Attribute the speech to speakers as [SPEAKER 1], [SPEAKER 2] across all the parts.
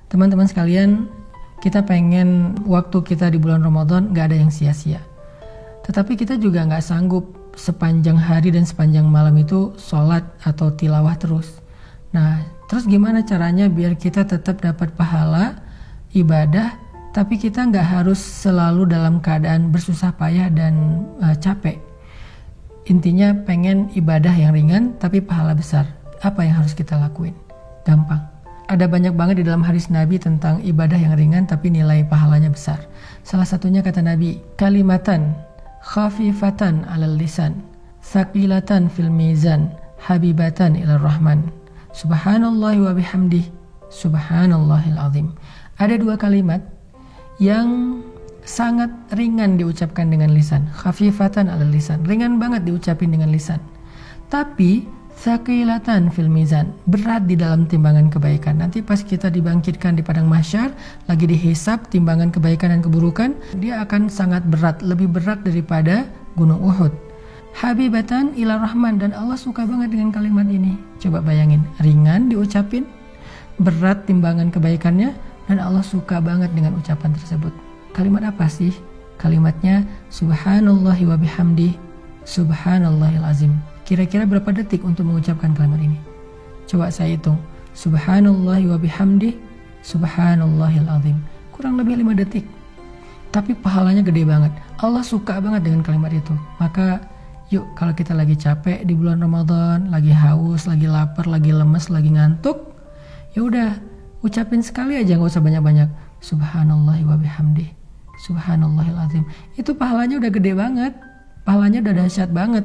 [SPEAKER 1] Teman-teman sekalian, kita pengen waktu kita di bulan Ramadan gak ada yang sia-sia. Tetapi kita juga gak sanggup sepanjang hari dan sepanjang malam itu sholat atau tilawah terus. Nah, terus gimana caranya biar kita tetap dapat pahala ibadah, tapi kita gak harus selalu dalam keadaan bersusah payah dan capek. Intinya pengen ibadah yang ringan tapi pahala besar. Apa yang harus kita lakuin? Gampang. Ada banyak banget di dalam hadis Nabi tentang ibadah yang ringan tapi nilai pahalanya besar. Salah satunya kata Nabi, kalimatan khafifatan alal lisan, thaqilatan fil mizan, habibatan ilar rahman, subhanallahi wa bihamdih, subhanallahil azim. Ada dua kalimat yang sangat ringan diucapkan dengan lisan, khafifatan alal lisan, ringan banget diucapin dengan lisan, tapi thaqilatan fil mizan, berat di dalam timbangan kebaikan. Nanti pas kita dibangkitkan di padang mahsyar, lagi dihisab timbangan kebaikan dan keburukan, dia akan sangat berat, lebih berat daripada gunung Uhud. Habibatan ila rahman, dan Allah suka banget dengan kalimat ini. Coba bayangin, ringan diucapin, berat timbangan kebaikannya, dan Allah suka banget dengan ucapan tersebut. Kalimat apa sih? Kalimatnya subhanallahi wa bihamdih, subhanallahil azim. Kira-kira berapa detik untuk mengucapkan kalimat ini? Coba saya hitung. Subhanallahi wa bihamdih, subhanallahil azim. Kurang lebih 5 detik. Tapi pahalanya gede banget. Allah suka banget dengan kalimat itu. Maka yuk, kalau kita lagi capek di bulan Ramadan, lagi haus, lagi lapar, lagi lemes, lagi ngantuk, ya udah ucapin sekali aja, nggak usah banyak-banyak. Subhanallahi wa bihamdih, subhanallahil azim. Itu pahalanya udah gede banget. Pahalanya udah dahsyat banget.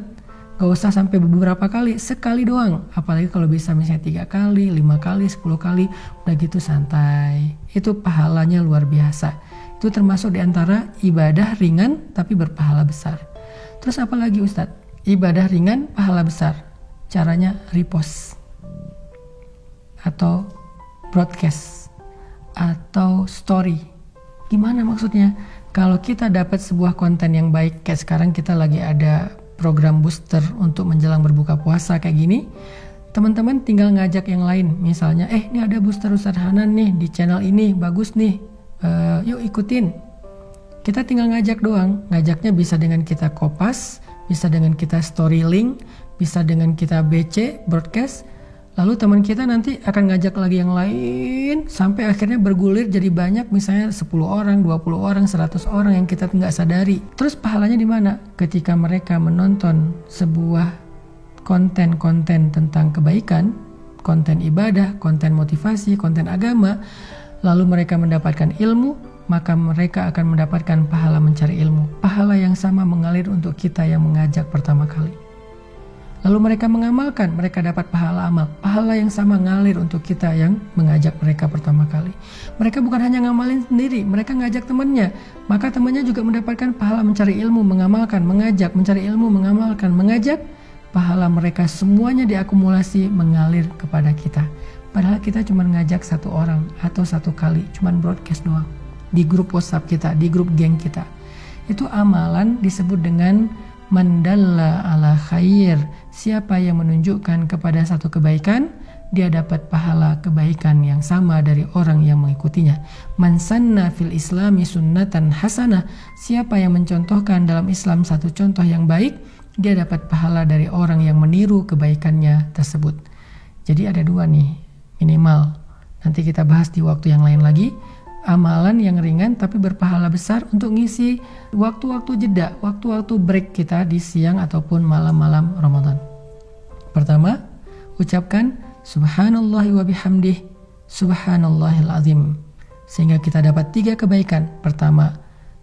[SPEAKER 1] Gak usah sampai beberapa kali, sekali doang. Apalagi kalau bisa misalnya 3 kali, 5 kali, 10 kali, udah gitu santai. Itu pahalanya luar biasa. Itu termasuk diantara ibadah ringan tapi berpahala besar. Terus apa lagi Ustadz? Ibadah ringan, pahala besar. Caranya repost, atau broadcast, atau story. Gimana maksudnya? Kalau kita dapat sebuah konten yang baik, kayak sekarang kita lagi ada program booster untuk menjelang berbuka puasa kayak gini, teman-teman tinggal ngajak yang lain. Misalnya, ini ada booster Ustadz Hanan nih di channel ini, bagus nih, yuk ikutin. Kita tinggal ngajak doang. Ngajaknya bisa dengan kita kopas, bisa dengan kita story link, bisa dengan kita BC, broadcast. Lalu teman kita nanti akan ngajak lagi yang lain, sampai akhirnya bergulir jadi banyak, misalnya 10 orang, 20 orang, 100 orang yang kita nggak sadari. Terus pahalanya di mana? Ketika mereka menonton sebuah konten-konten tentang kebaikan, konten ibadah, konten motivasi, konten agama, lalu mereka mendapatkan ilmu, maka mereka akan mendapatkan pahala mencari ilmu. Pahala yang sama mengalir untuk kita yang mengajak pertama kali. Lalu mereka mengamalkan, mereka dapat pahala amal. Pahala yang sama ngalir untuk kita yang mengajak mereka pertama kali. Mereka bukan hanya ngamalin sendiri, mereka ngajak temannya. Maka temannya juga mendapatkan pahala mencari ilmu, mengamalkan, mengajak, mencari ilmu, mengamalkan, mengajak. Pahala mereka semuanya diakumulasi mengalir kepada kita. Padahal kita cuma ngajak 1 orang atau 1 kali, cuma broadcast doang. Di grup WhatsApp kita, di grup geng kita. Itu amalan disebut dengan mandalla ala khair. Siapa yang menunjukkan kepada satu kebaikan, dia dapat pahala kebaikan yang sama dari orang yang mengikutinya. Man sanna fil islami sunnatan hasanah. Siapa yang mencontohkan dalam Islam satu contoh yang baik, dia dapat pahala dari orang yang meniru kebaikannya tersebut. Jadi ada 2 nih minimal. Nanti kita bahas di waktu yang lain lagi. Amalan yang ringan tapi berpahala besar untuk ngisi waktu-waktu jeda, waktu-waktu break kita di siang ataupun malam-malam Ramadan. Pertama, ucapkan subhanallahi wa bihamdih, subhanallahil azim. Sehingga kita dapat 3 kebaikan. Pertama,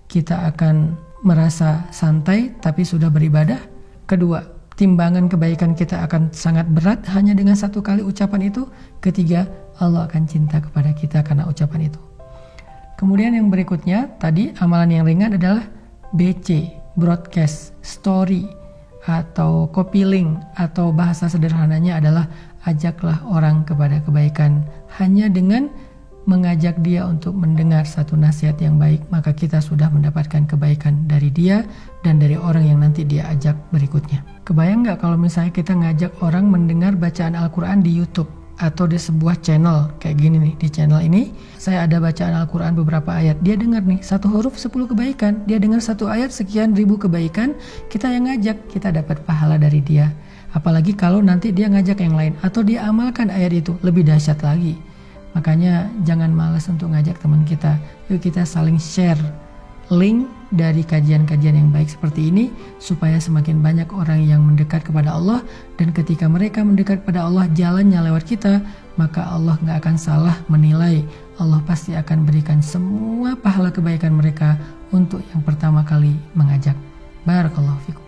[SPEAKER 1] kita akan merasa santai tapi sudah beribadah. Kedua, timbangan kebaikan kita akan sangat berat hanya dengan 1 kali ucapan itu. Ketiga, Allah akan cinta kepada kita karena ucapan itu. Kemudian yang berikutnya, tadi amalan yang ringan adalah BC, broadcast, story, atau copy link, atau bahasa sederhananya adalah ajaklah orang kepada kebaikan. Hanya dengan mengajak dia untuk mendengar satu nasihat yang baik, maka kita sudah mendapatkan kebaikan dari dia dan dari orang yang nanti dia ajak berikutnya. Kebayang nggak kalau misalnya kita ngajak orang mendengar bacaan Al-Quran di YouTube? atau di sebuah channel kayak gini nih. Di channel ini saya ada bacaan Al-Quran beberapa ayat, dia dengar nih 1 huruf 10 kebaikan, dia dengar 1 ayat sekian ribu kebaikan, kita yang ngajak, kita dapat pahala dari dia. Apalagi kalau nanti dia ngajak yang lain atau dia amalkan ayat itu, lebih dahsyat lagi. Makanya jangan malas untuk ngajak teman kita, yuk kita saling share link dari kajian-kajian yang baik seperti ini supaya semakin banyak orang yang mendekat kepada Allah, dan ketika mereka mendekat kepada Allah jalannya lewat kita, maka Allah nggak akan salah menilai. Allah pasti akan berikan semua pahala kebaikan mereka untuk yang pertama kali mengajak. Barakallahu fikum.